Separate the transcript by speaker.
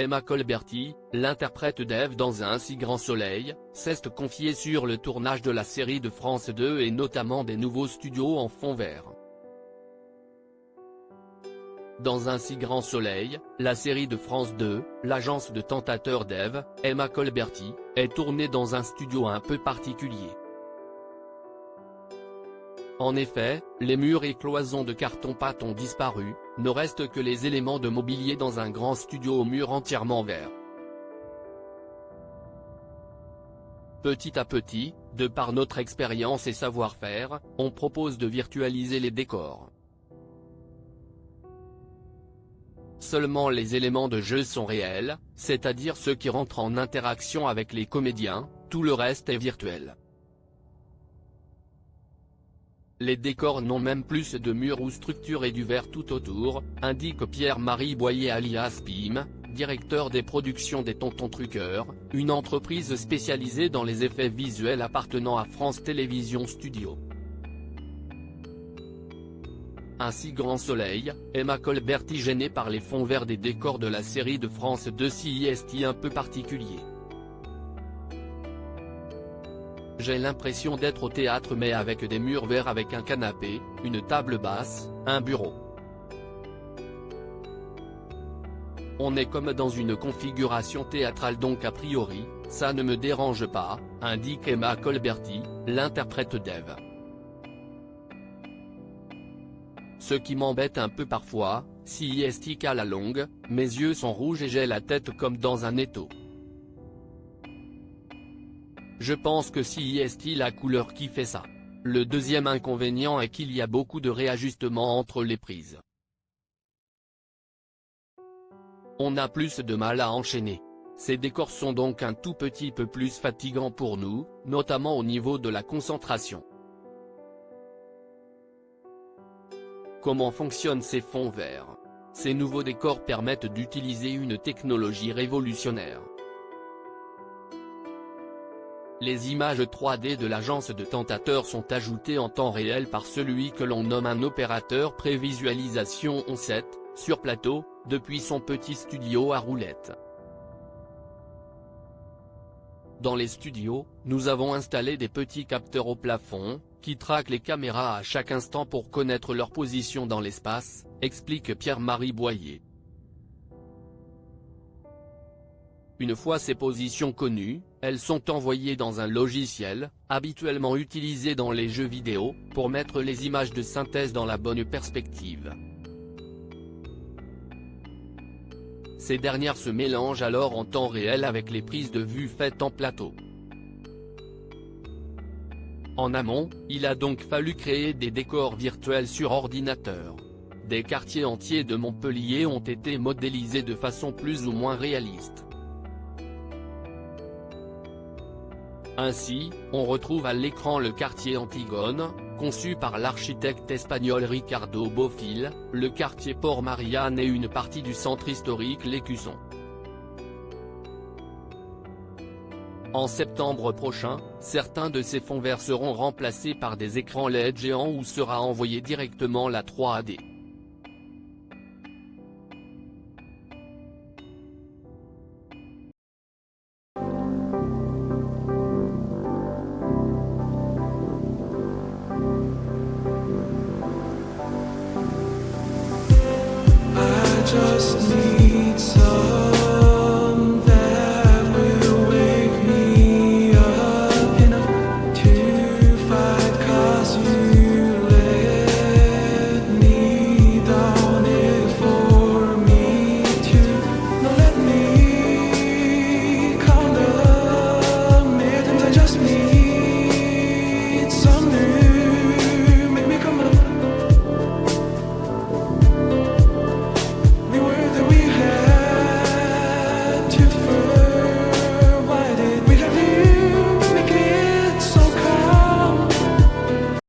Speaker 1: Emma Colberti, l'interprète d'Ève dans Un si grand soleil, s'est confiée sur le tournage de la série de France 2 et notamment des nouveaux studios en fond vert. Dans Un si grand soleil, la série de France 2, l'agence de tentateurs d'Ève, Emma Colberti, est tournée dans un studio un peu particulier. En effet, les murs et cloisons de carton-pâte ont disparu, ne restent que les éléments de mobilier dans un grand studio aux murs entièrement verts. Petit à petit, de par notre expérience et savoir-faire, on propose de virtualiser les décors. Seulement les éléments de jeu sont réels, c'est-à-dire ceux qui rentrent en interaction avec les comédiens, tout le reste est virtuel. Les décors n'ont même plus de murs ou structures et du verre tout autour, indique Pierre-Marie Boyer alias Pim, directeur des productions des Tontons Truqueurs, une entreprise spécialisée dans les effets visuels appartenant à France Télévisions Studios. Un si grand soleil, Emma Colberti gênée par les fonds verts des décors de la série de France 2 CIST un peu particulier. J'ai l'impression d'être au théâtre mais avec des murs verts avec un canapé, une table basse, un bureau. On est comme dans une configuration théâtrale donc a priori, ça ne me dérange pas, indique Emma Colberti, l'interprète d'Ève. Ce qui m'embête un peu parfois, CIST qu'à la longue, mes yeux sont rouges et j'ai la tête comme dans un étau. Je pense que CIST la couleur qui fait ça. Le deuxième inconvénient est qu'il y a beaucoup de réajustements entre les prises. On a plus de mal à enchaîner. Ces décors sont donc un tout petit peu plus fatigants pour nous, notamment au niveau de la concentration. Comment fonctionnent ces fonds verts? Ces nouveaux décors permettent d'utiliser une technologie révolutionnaire. Les images 3D de l'agence de tentateurs sont ajoutées en temps réel par celui que l'on nomme un opérateur prévisualisation on-set, sur plateau, depuis son petit studio à roulettes. Dans les studios, nous avons installé des petits capteurs au plafond, qui traquent les caméras à chaque instant pour connaître leur position dans l'espace, explique Pierre-Marie Boyer. Une fois ces positions connues, elles sont envoyées dans un logiciel, habituellement utilisé dans les jeux vidéo, pour mettre les images de synthèse dans la bonne perspective. Ces dernières se mélangent alors en temps réel avec les prises de vue faites en plateau. En amont, il a donc fallu créer des décors virtuels sur ordinateur. Des quartiers entiers de Montpellier ont été modélisés de façon plus ou moins réaliste. Ainsi, on retrouve à l'écran le quartier Antigone, conçu par l'architecte espagnol Ricardo Bofill, le quartier Port-Marianne et une partie du centre historique l'Écusson. En septembre prochain, certains de ces fonds verts seront remplacés par des écrans LED géants où sera envoyée directement la 3D.